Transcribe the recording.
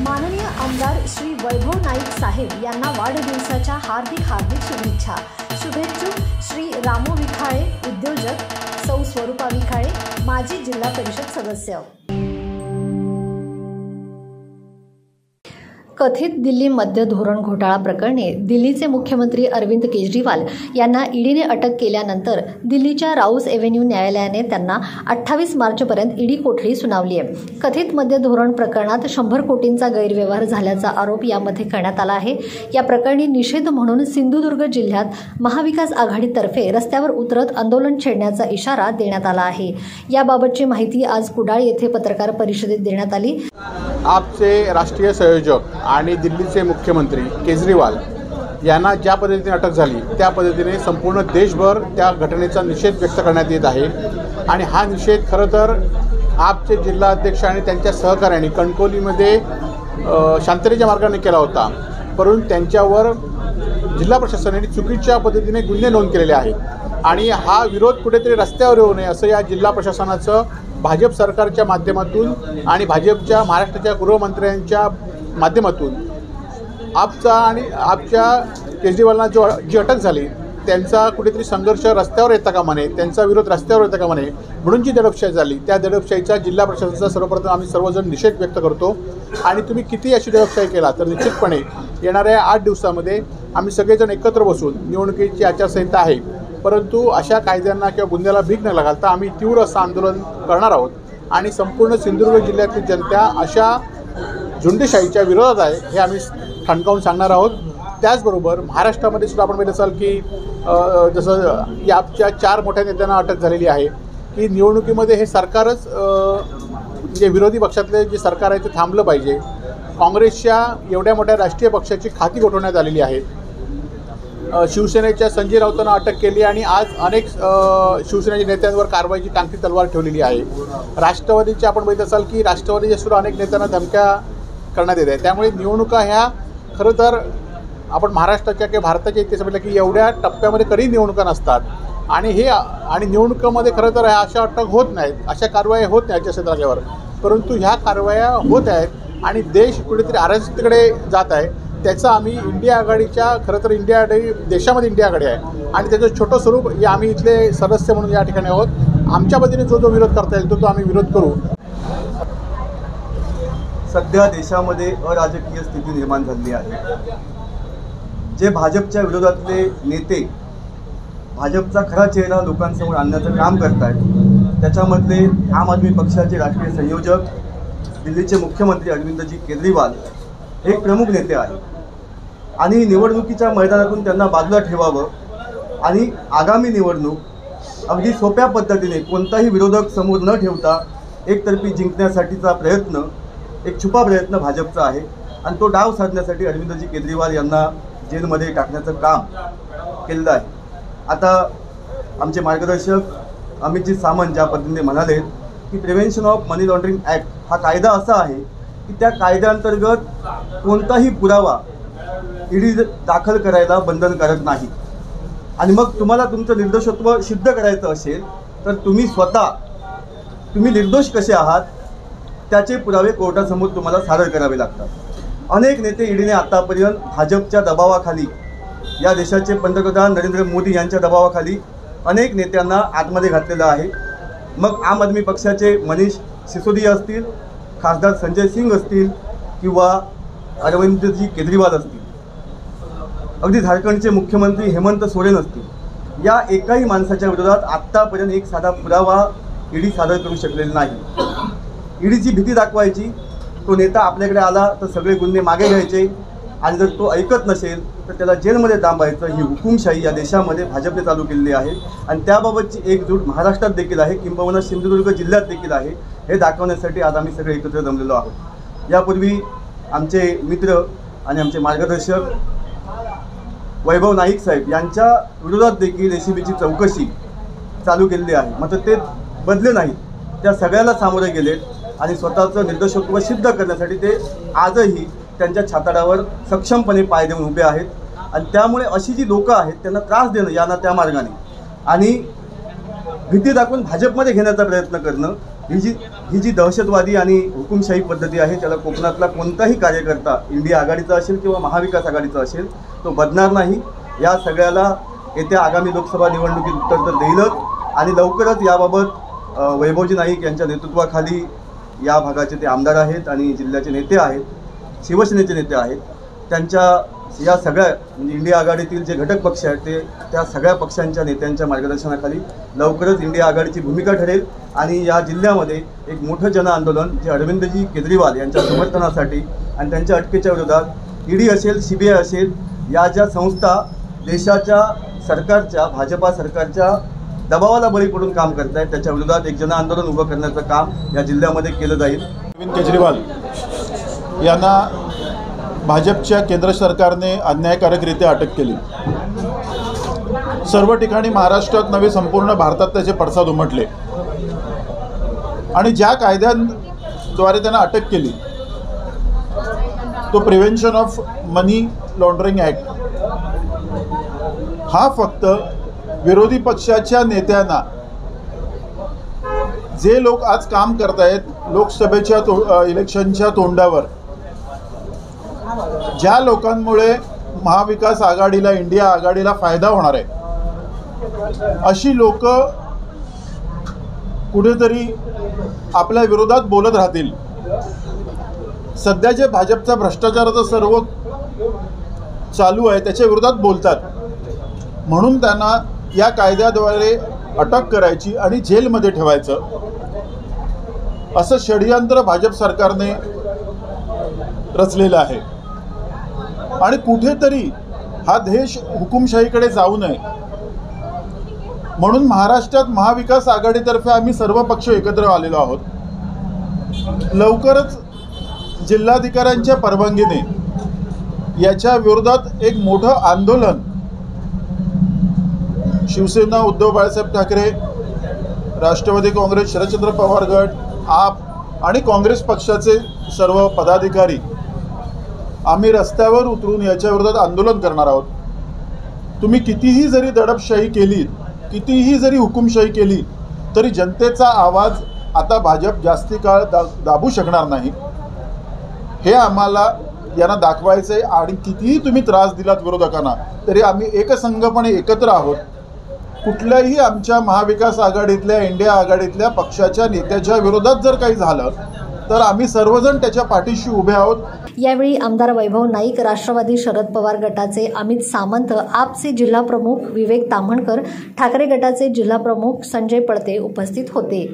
माननीय आमदार श्री वैभव नाईक साहेब यांना वाढदिवसाच्या हार्दिक शुभेच्छा। शुभेच्छुक श्री रामू विखाळे, उद्योजक सौ स्वरूपा विखाळे, माजी जिल्हा परिषद सदस्य। कथित दिल्ली मद्य धोरण घोटाळा प्रकरणी दिल्लीचे मुख्यमंत्री अरविंद केजरीवाल यांना ईडीने अटक केल्यानंतर दिल्लीच्या राऊस एव्हेन्यू न्यायालयाने त्यांना 28 मार्चपर्यंत ईडी कोठडी सुनावली आहे। कथित मद्य धोरण प्रकरणात 100 कोटींचा गैरव्यवहार झाल्याचा आरोप यामध्ये करण्यात आला आहे। या प्रकरणी निषेध म्हणून सिंधुदुर्ग जिल्ह्यात महाविकास आघाडीतर्फे रस्त्यावर उतरत आंदोलन छेडण्याचा इशारा देण्यात आला आहे। याबाबतची माहिती आज कुडाळ येथे पत्रकार परिषदेत देण्यात आली। आपचे राष्ट्रीय संयोजक आणि दिल्लीचे मुख्यमंत्री केजरीवाल यांना ज्या पद्धतीने अटक झाली त्या पद्धतीने संपूर्ण देशभर त्या घटनेचा निषेध व्यक्त करण्यात येत आहे। आणि हा निषेध खरं तर आपचे जिल्हा अध्यक्ष आणि त्यांच्या सहकार्यांनी कणकवलीमध्ये शांततेच्या मार्गाने केला होता, परंतु त्यांच्यावर जिल्हा प्रशासनाने चुकीच्या पद्धतीने गुन्हे नोंद केलेले आहेत आणि हा विरोध कुठेतरी रस्त्यावर येऊ नये असं या जिल्हा प्रशासनाचं भाजप सरकारच्या माध्यमातून आणि भाजपच्या महाराष्ट्राच्या गृहमंत्र्यांच्या माध्यमातून आपच्या केजरीवालांना जी अटक झाली त्यांचा कुठेतरी संघर्ष रस्त्यावर येता कामा नये, त्यांचा विरोध रस्त्यावर येता कामा नये म्हणून जी दडपशाही झाली त्या दडपशाहीचा जिल्हा प्रशासनाचा सर्वप्रथम आम्ही सर्वजण निषेध व्यक्त करतो। आणि तुम्ही किती अशी दडपशाही केला तर निश्चितपणे येणाऱ्या 8 दिवसामध्ये आम्ही सगळेजण एकत्र बसून निवडणुकीची आचारसंहिता आहे, परंतु अशा कायद्यांना किंवा गुन्ह्याला भीक न घालता आम्ही तीव्र असं आंदोलन करणार आहोत आणि संपूर्ण सिंधुदुर्ग जिल्ह्यातील जनता अशा झुंडशाहीच्या विरोधात आहे हे आम्ही ठणकावून सांगणार आहोत। त्याचबरोबर महाराष्ट्रामध्ये सुद्धा आपण पाहिलं असाल की जसं याच्या 4 मोठ्या नेत्यांना अटक झालेली आहे की निवडणुकीमध्ये हे सरकारच जे विरोधी पक्षातले जे सरकार आहे ते थांबलं पाहिजे। काँग्रेसच्या एवढ्या मोठ्या राष्ट्रीय पक्षाची खाती गोठवण्यात आलेली आहे। शिवसेनेच्या संजय राऊतांना अटक केली आणि आज अनेक शिवसेनेच्या नेत्यांवर कारवाईची टांगती तलवार ठेवलेली आहे। राष्ट्रवादीचे आपण बघितलं असाल की राष्ट्रवादीच्या सुद्धा अनेक नेत्यांना धमक्या करण्यात येत आहे। त्यामुळे निवडणुका ह्या खरं तर आपण महाराष्ट्राच्या किंवा भारताच्या इतिहासात पाहिलं की एवढ्या टप्प्यामध्ये कधी निवडणुका नसतात आणि निवडणुकांमध्ये खरं तर अशा अटक होत नाहीत, अशा कारवाया होत नाही याच्या क्षेत्रावर, परंतु ह्या कारवाया होत आहेत आणि देश कुठेतरी अराजकतेकडे जात आहे। त्याचा आम्ही इंडिया आघाडीच्या खरं तर देशामध्ये इंडिया आघाडी आहे आणि त्याचं छोटं स्वरूप हे आम्ही इथले सदस्य म्हणून या ठिकाणी आहोत। आमच्या पद्धतीने जो विरोध करता येईल तो आम्ही विरोध करू। सध्या देशामध्ये अराजकीय स्थिती निर्माण झाली आहे। जे भाजपच्या विरोधातले नेते भाजपचा खरा चेहरा लोकांसमोर आणण्याचं काम करत आहेत त्याच्यामधले आम आदमी पक्षाचे राष्ट्रीय संयोजक दिल्लीचे मुख्यमंत्री अरविंदजी केजरीवाल हे एक प्रमुख नेते आहेत आणि निवडणुकीच्या मैदानातून त्यांना बाजूला ठेवावं आणि आगामी निवडणूक अगदी सोप्या पद्धतीने कोणताही विरोधक समोर न ठेवता एकतर्फी जिंकण्यासाठीचा प्रयत्न, एक छुपा प्रयत्न भाजपचा आहे आणि तो डाव साधण्यासाठी अरविंदजी केजरीवाल यांना जेलमध्ये टाकण्याचं काम केलेलं आहे। आता आमचे मार्गदर्शक अमितजी सामंत ज्या पद्धतीने म्हणाले की prevention of money laundering act हा कायदा असा आहे की त्या कायद्याअंतर्गत कोणताही पुरावा ईडी दाखल करायला बंधनकारक नाही आणि मग तुम्हाला तुमचं निर्दोषत्व सिद्ध करायचं असेल तर तुम्ही निर्दोष कसे आहात त्याचे पुरावे कोर्टासमोर तुम्हाला सादर करावे लागतात। अनेक नेते ईडीने आतापर्यंत भाजपच्या दबावाखाली, या देशाचे पंतप्रधान नरेंद्र मोदी यांच्या दबावाखाली अनेक नेत्यांना आतमध्ये घातलेलं आहे। मग आम आदमी पक्षाचे मनीष सिसोदिया असतील, खासदार संजय सिंग असतील किंवा अरविंदजी केजरीवाल असतील, अगदी झारखंडचे मुख्यमंत्री हेमंत सोरेन असतील, या एकाही माणसाच्या विरोधात आत्तापर्यंत एक साधा पुरावा ईडी सादर करू शकलेला नाही। ईडीची भीती दाखवायची, तो नेता आपल्याकडे आला तर सगळे गुन्हे मागे घ्यायचे आणि जर तो ऐकत नसेल तर त्याला जेलमध्ये डांबायचं, ही हुकुमशाही या देशामध्ये भाजपने चालू केलेली आहे आणि त्याबाबतची एकजूट महाराष्ट्रात देखील आहे, किंबहुना सिंधुदुर्ग जिल्ह्यात देखील आहे। हे दाखवण्यासाठी आज आम्ही सगळे एकत्र जमलेलो आहोत। यापूर्वी आमचे मित्र आणि आमचे मार्गदर्शक वैभव नाईक साहेब यांच्या विरोधात देखील एसीबीची चौकशी चालू केलेली आहे, मात्र ते बदले नाहीत, त्या सगळ्याला सामोरे गेलेत आणि स्वतःचं निर्दोषत्व सिद्ध करण्यासाठी ते आजही त्यांच्या छाताडावर सक्षमपणे पाय देऊन उभे आहेत आणि त्यामुळे अशी जी लोकं आहेत त्यांना त्रास देणं यांना त्या मार्गाने आणि भीती दाखवून भाजपमध्ये घेण्याचा प्रयत्न करणं ही जी ही जी दहशतवादी आणि हुकुमशाही पद्धती आहे त्याला कोकणातला कोणताही कार्यकर्ता इंडिया आघाडीचा असेल किंवा महाविकास आघाडीचा असेल तो बदणार नाही. या सगळ्याला येत्या आगामी लोकसभा निवडणुकीत उत्तर तर देईलच आणि लवकरच याबाबत वैभवजी नाईक यांच्या नेतृत्वाखाली या भागाचे ते आमदार आहेत आणि जिल्ह्याचे नेते आहेत, शिवसेनेचे नेते आहेत, त्यांच्या या सगळ्या म्हणजे इंडिया आघाडीतील जे घटक पक्ष आहेत ते त्या सगळ्या पक्षांच्या नेत्यांच्या मार्गदर्शनाखाली लवकरच इंडिया आघाडीची भूमिका ठरेल आणि या जिल्ह्यामध्ये एक मोठं जनआंदोलन जे अरविंदजी केजरीवाल यांच्या समर्थनासाठी आणि त्यांच्या अटकेच्या विरोधात ईडी असेल, CBI असेल, या ज्या संस्था देशाच्या सरकारच्या भाजपा सरकारच्या दबावाला बळी पडून काम करत आहेत त्याच्या विरोधात एक जनआंदोलन उभं करण्याचं काम या जिल्ह्यामध्ये केलं जाईल. अरविंद केजरीवाल यांना भाजपच्या केंद्र सरकारने अन्यायकारकरित्या अटक केली. सर्व ठिकाणी महाराष्ट्रात नव्हे संपूर्ण भारतात त्याचे पडसाद उमटले आणि ज्या कायद्यांद्वारे त्यांना अटक केली तो prevention of money laundering act हा फक्त विरोधी पक्षाच्या नेत्यांना, जे लोक आज काम करत आहेत लोकसभेच्या इलेक्शनच्या तोंडावर, ज्या लोकांमुळे महाविकास आघाडीला, इंडिया आघाडीला फायदा होणार आहे, अशी लोक कुठेतरी आपल्या विरोधात बोलत राहतील. सध्या जे भाजपचा भ्रष्टाचाराचं सर्व चालू आहे त्याच्या विरोधात बोलतात, म्हणून त्यांना या कायद्याद्वारे अटक करायची आणि जेलमध्ये ठेवायचं असं षडयंत्र भाजप सरकारने रचलेलं आहे. आणि कुठेतरी हा देश हुकुमशाहीकडे जाऊ नये म्हणून महाराष्ट्रात महाविकास आघाडीतर्फे आम्ही सर्व पक्ष एकत्र आलेलो आहोत. लवकरच जिल्हाधिकाऱ्यांच्या परवानगीने याच्या विरोधात एक मोठं आंदोलन शिवसेना, उद्धव बाळासाहेब ठाकरे, राष्ट्रवादी काँग्रेस, शरदचंद्र पवार गट, आप आणि काँग्रेस पक्षाचे सर्व पदाधिकारी आम्ही रस्त्यावर उतरून याच्या विरोधात आंदोलन करणार आहोत. तुम्ही कितीही जरी दडपशाही केली, कितीही जरी हुकुमशाही केली तरी जनतेचा आवाज आता भाजप जास्ती काळ दाबू शकणार नाही. हे आम्हाला यांना दाखवायचं आहे आणि कितीही तुम्ही त्रास दिलात विरोधकांना तरी आम्ही एकसंघपणे एकत्र आहोत. कुठल्याही आमच्या महाविकास आघाडीतल्या, इंडिया आघाडीतल्या पक्षाच्या नेत्याच्या विरोधात जर काही झालं तर आम्ही सर्वजण त्याच्या पाठीशी उभे आहोत. यावेळी आमदार वैभव नाईक, राष्ट्रवादी शरद पवार गटाचे अमित सामंत, आपचे जिल्हा प्रमुख विवेक ताम्हणकर, ठाकरे गटाचे जिल्हा प्रमुख संजय पळते उपस्थित होते.